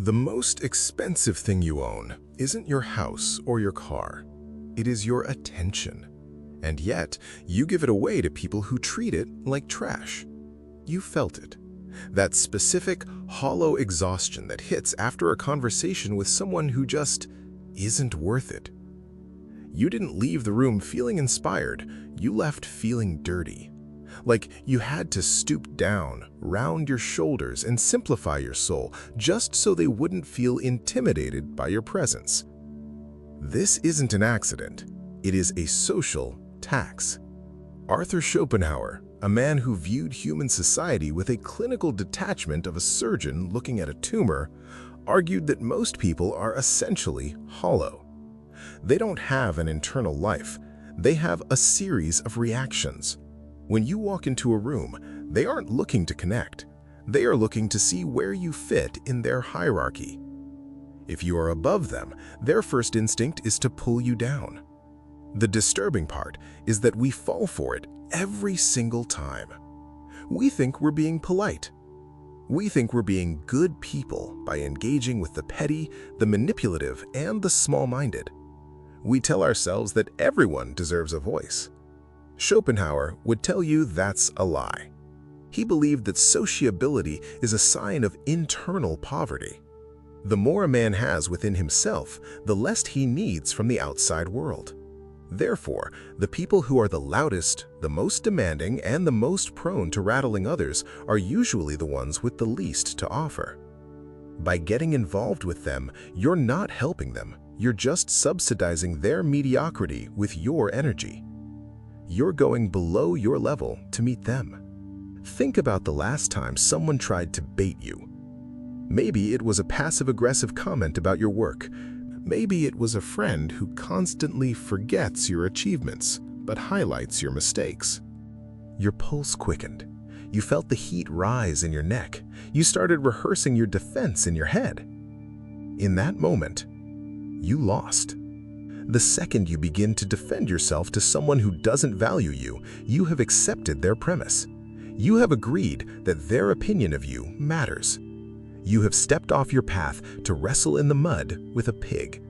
The most expensive thing you own isn't your house or your car. It is your attention. And yet, you give it away to people who treat it like trash. You felt it. That specific, hollow exhaustion that hits after a conversation with someone who just isn't worth it. You didn't leave the room feeling inspired. You left feeling dirty. Like you had to stoop down, round your shoulders, and simplify your soul just so they wouldn't feel intimidated by your presence. This isn't an accident. It is a social tax. Arthur Schopenhauer, a man who viewed human society with a clinical detachment of a surgeon looking at a tumor, argued that most people are essentially hollow. They don't have an internal life. They have a series of reactions. When you walk into a room, they aren't looking to connect. They are looking to see where you fit in their hierarchy. If you are above them, their first instinct is to pull you down. The disturbing part is that we fall for it every single time. We think we're being polite. We think we're being good people by engaging with the petty, the manipulative, and the small-minded. We tell ourselves that everyone deserves a voice. Schopenhauer would tell you that's a lie. He believed that sociability is a sign of internal poverty. The more a man has within himself, the less he needs from the outside world. Therefore, the people who are the loudest, the most demanding, and the most prone to rattling others are usually the ones with the least to offer. By getting involved with them, you're not helping them. You're just subsidizing their mediocrity with your energy. You're going below your level to meet them. Think about the last time someone tried to bait you. Maybe it was a passive-aggressive comment about your work. Maybe it was a friend who constantly forgets your achievements but highlights your mistakes. Your pulse quickened. You felt the heat rise in your neck. You started rehearsing your defense in your head. In that moment, you lost. The second you begin to defend yourself to someone who doesn't value you, you have accepted their premise. You have agreed that their opinion of you matters. You have stepped off your path to wrestle in the mud with a pig.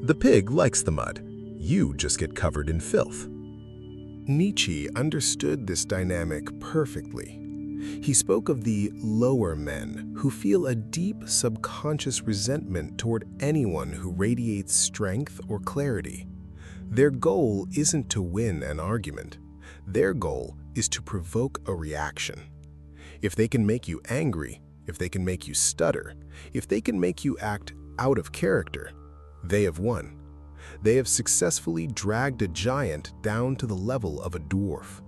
The pig likes the mud. You just get covered in filth. Nietzsche understood this dynamic perfectly. He spoke of the lower men who feel a deep subconscious resentment toward anyone who radiates strength or clarity. Their goal isn't to win an argument. Their goal is to provoke a reaction. If they can make you angry, if they can make you stutter, if they can make you act out of character, they have won. They have successfully dragged a giant down to the level of a dwarf.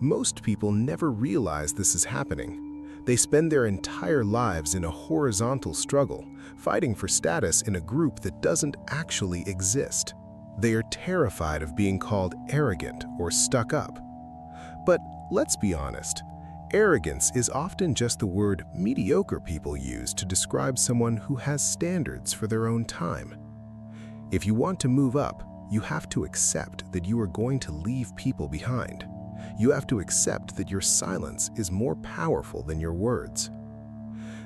Most people never realize this is happening. They spend their entire lives in a horizontal struggle, fighting for status in a group that doesn't actually exist. They are terrified of being called arrogant or stuck up. But let's be honest, arrogance is often just the word mediocre people use to describe someone who has standards for their own time. If you want to move up, you have to accept that you are going to leave people behind. You have to accept that your silence is more powerful than your words.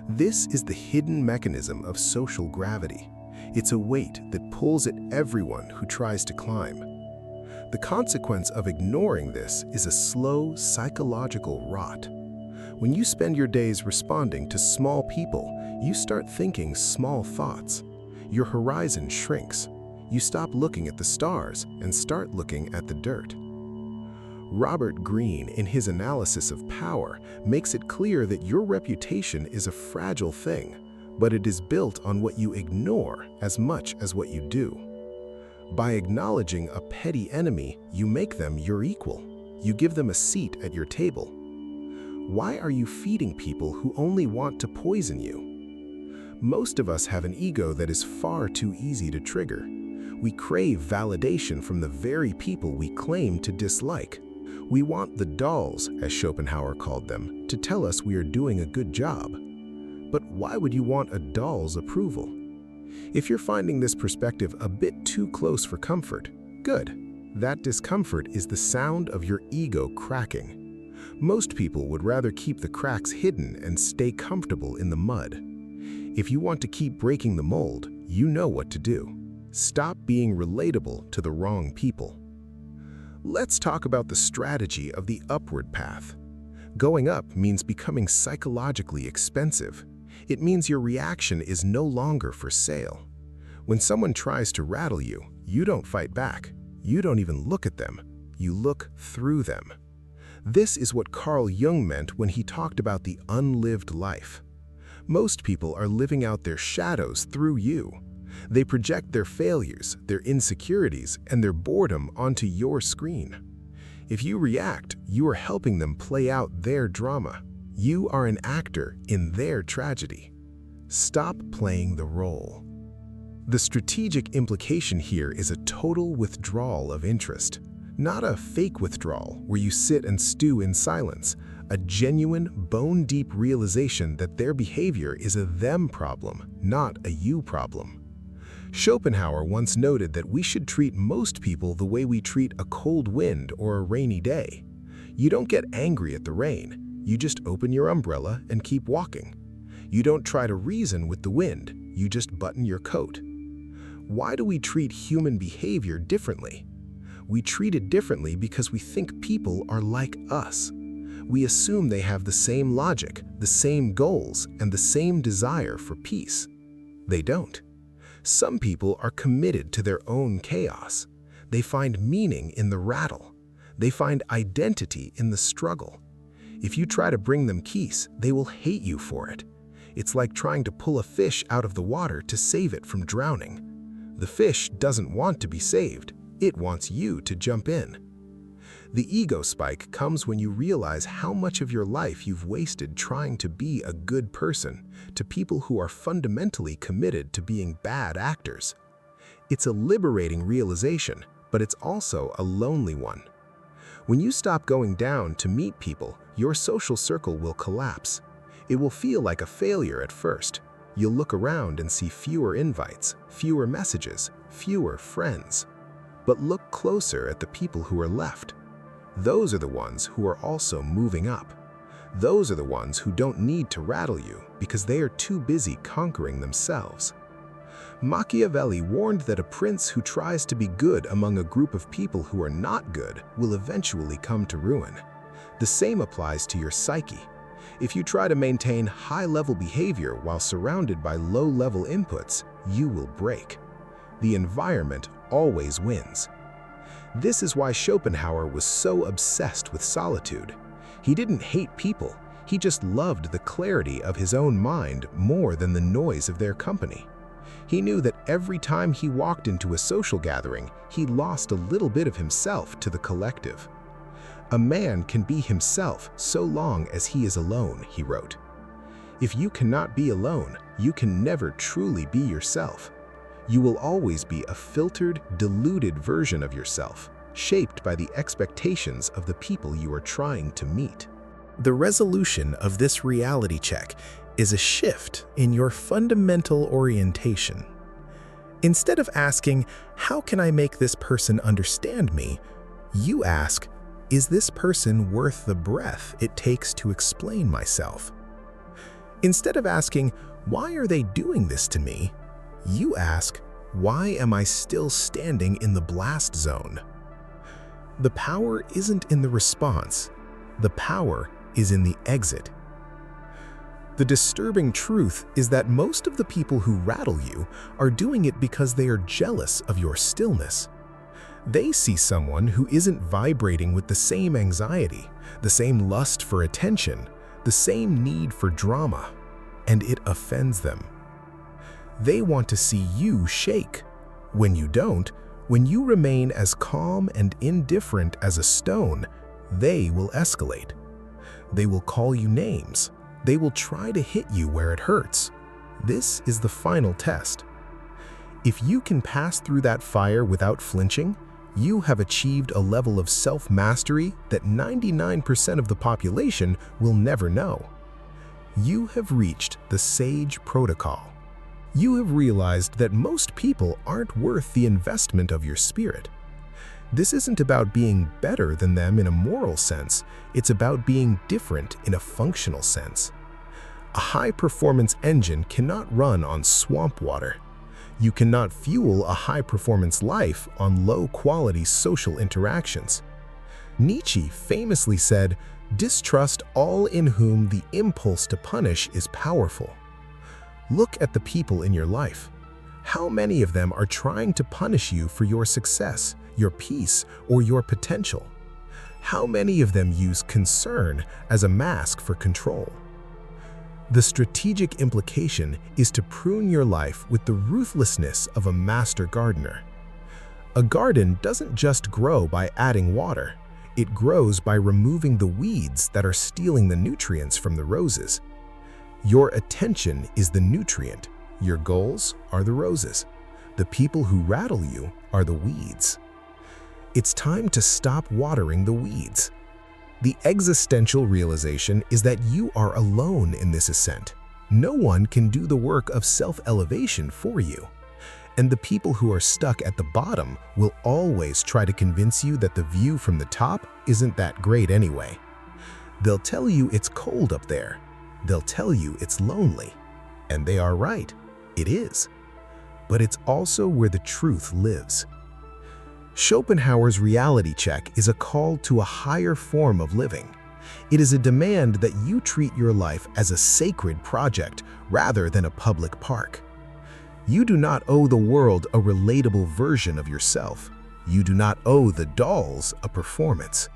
This is the hidden mechanism of social gravity. It's a weight that pulls at everyone who tries to climb. The consequence of ignoring this is a slow psychological rot. When you spend your days responding to small people, you start thinking small thoughts. Your horizon shrinks. You stop looking at the stars and start looking at the dirt. Robert Greene, in his analysis of power, makes it clear that your reputation is a fragile thing, but it is built on what you ignore as much as what you do. By acknowledging a petty enemy, you make them your equal. You give them a seat at your table. Why are you feeding people who only want to poison you? Most of us have an ego that is far too easy to trigger. We crave validation from the very people we claim to dislike. We want the dolls, as Schopenhauer called them, to tell us we are doing a good job. But why would you want a doll's approval? If you're finding this perspective a bit too close for comfort, good. That discomfort is the sound of your ego cracking. Most people would rather keep the cracks hidden and stay comfortable in the mud. If you want to keep breaking the mold, you know what to do. Stop being relatable to the wrong people. Let's talk about the strategy of the upward path. Going up means becoming psychologically expensive. It means your reaction is no longer for sale. When someone tries to rattle you, you don't fight back. You don't even look at them. You look through them. This is what Carl Jung meant when he talked about the unlived life. Most people are living out their shadows through you. They project their failures, their insecurities, and their boredom onto your screen. If you react, you are helping them play out their drama. You are an actor in their tragedy. Stop playing the role. The strategic implication here is a total withdrawal of interest. Not a fake withdrawal where you sit and stew in silence, a genuine, bone-deep realization that their behavior is a them problem, not a you problem. Schopenhauer once noted that we should treat most people the way we treat a cold wind or a rainy day. You don't get angry at the rain, you just open your umbrella and keep walking. You don't try to reason with the wind, you just button your coat. Why do we treat human behavior differently? We treat it differently because we think people are like us. We assume they have the same logic, the same goals, and the same desire for peace. They don't. Some people are committed to their own chaos. They find meaning in the rattle. They find identity in the struggle. If you try to bring them peace, they will hate you for it. It's like trying to pull a fish out of the water to save it from drowning. The fish doesn't want to be saved. It wants you to jump in. The ego spike comes when you realize how much of your life you've wasted trying to be a good person to people who are fundamentally committed to being bad actors. It's a liberating realization, but it's also a lonely one. When you stop going down to meet people, your social circle will collapse. It will feel like a failure at first. You'll look around and see fewer invites, fewer messages, fewer friends. But look closer at the people who are left. Those are the ones who are also moving up. Those are the ones who don't need to rattle you because they are too busy conquering themselves. Machiavelli warned that a prince who tries to be good among a group of people who are not good will eventually come to ruin. The same applies to your psyche. If you try to maintain high-level behavior while surrounded by low-level inputs, you will break. The environment always wins. This is why Schopenhauer was so obsessed with solitude. He didn't hate people, he just loved the clarity of his own mind more than the noise of their company. He knew that every time he walked into a social gathering, he lost a little bit of himself to the collective. A man can be himself so long as he is alone, he wrote. If you cannot be alone, you can never truly be yourself. You will always be a filtered, diluted version of yourself, shaped by the expectations of the people you are trying to meet. The resolution of this reality check is a shift in your fundamental orientation. Instead of asking, "How can I make this person understand me?" you ask, "Is this person worth the breath it takes to explain myself?" Instead of asking, "Why are they doing this to me?" you ask, "Why am I still standing in the blast zone?" The power isn't in the response. The power is in the exit. The disturbing truth is that most of the people who rattle you are doing it because they are jealous of your stillness. They see someone who isn't vibrating with the same anxiety, the same lust for attention, the same need for drama, and it offends them. They want to see you shake. When you don't, when you remain as calm and indifferent as a stone, they will escalate. They will call you names. They will try to hit you where it hurts. This is the final test. If you can pass through that fire without flinching, you have achieved a level of self-mastery that 99% of the population will never know. You have reached the sage protocol. You have realized that most people aren't worth the investment of your spirit. This isn't about being better than them in a moral sense, it's about being different in a functional sense. A high-performance engine cannot run on swamp water. You cannot fuel a high-performance life on low-quality social interactions. Nietzsche famously said, "Distrust all in whom the impulse to punish is powerful." Look at the people in your life. How many of them are trying to punish you for your success, your peace, or your potential? How many of them use concern as a mask for control? The strategic implication is to prune your life with the ruthlessness of a master gardener. A garden doesn't just grow by adding water. It grows by removing the weeds that are stealing the nutrients from the roses. Your attention is the nutrient. Your goals are the roses. The people who rattle you are the weeds. It's time to stop watering the weeds. The existential realization is that you are alone in this ascent. No one can do the work of self-elevation for you. And the people who are stuck at the bottom will always try to convince you that the view from the top isn't that great anyway. They'll tell you it's cold up there. They'll tell you it's lonely. And they are right. It is. But it's also where the truth lives. Schopenhauer's reality check is a call to a higher form of living. It is a demand that you treat your life as a sacred project rather than a public park. You do not owe the world a relatable version of yourself. You do not owe the dolls a performance.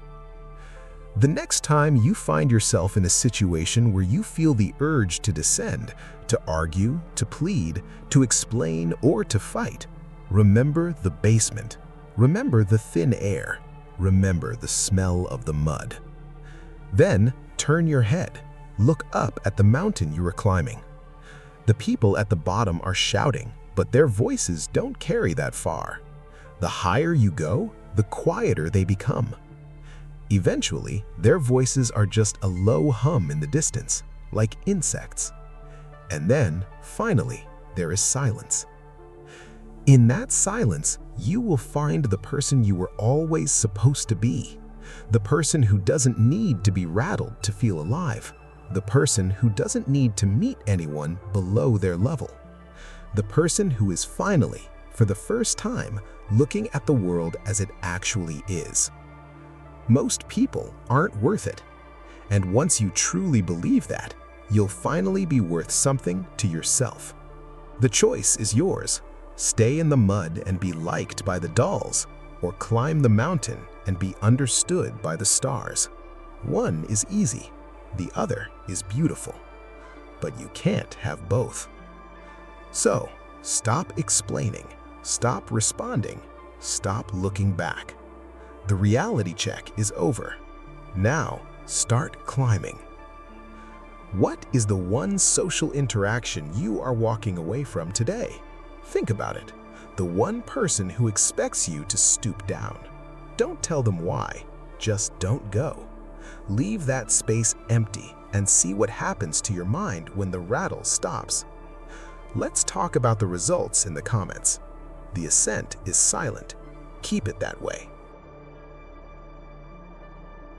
The next time you find yourself in a situation where you feel the urge to descend, to argue, to plead, to explain, or to fight, remember the basement. Remember the thin air. Remember the smell of the mud. Then turn your head. Look up at the mountain you are climbing. The people at the bottom are shouting, but their voices don't carry that far. The higher you go, the quieter they become. Eventually, their voices are just a low hum in the distance, like insects. And then, finally, there is silence. In that silence, you will find the person you were always supposed to be. The person who doesn't need to be rattled to feel alive. The person who doesn't need to meet anyone below their level. The person who is finally, for the first time, looking at the world as it actually is. Most people aren't worth it. And once you truly believe that, you'll finally be worth something to yourself. The choice is yours. Stay in the mud and be liked by the dolls, or climb the mountain and be understood by the stars. One is easy, the other is beautiful. But you can't have both. So, stop explaining, stop responding, stop looking back. The reality check is over. Now, start climbing. What is the one social interaction you are walking away from today? Think about it. The one person who expects you to stoop down. Don't tell them why. Just don't go. Leave that space empty and see what happens to your mind when the rattle stops. Let's talk about the results in the comments. The ascent is silent. Keep it that way.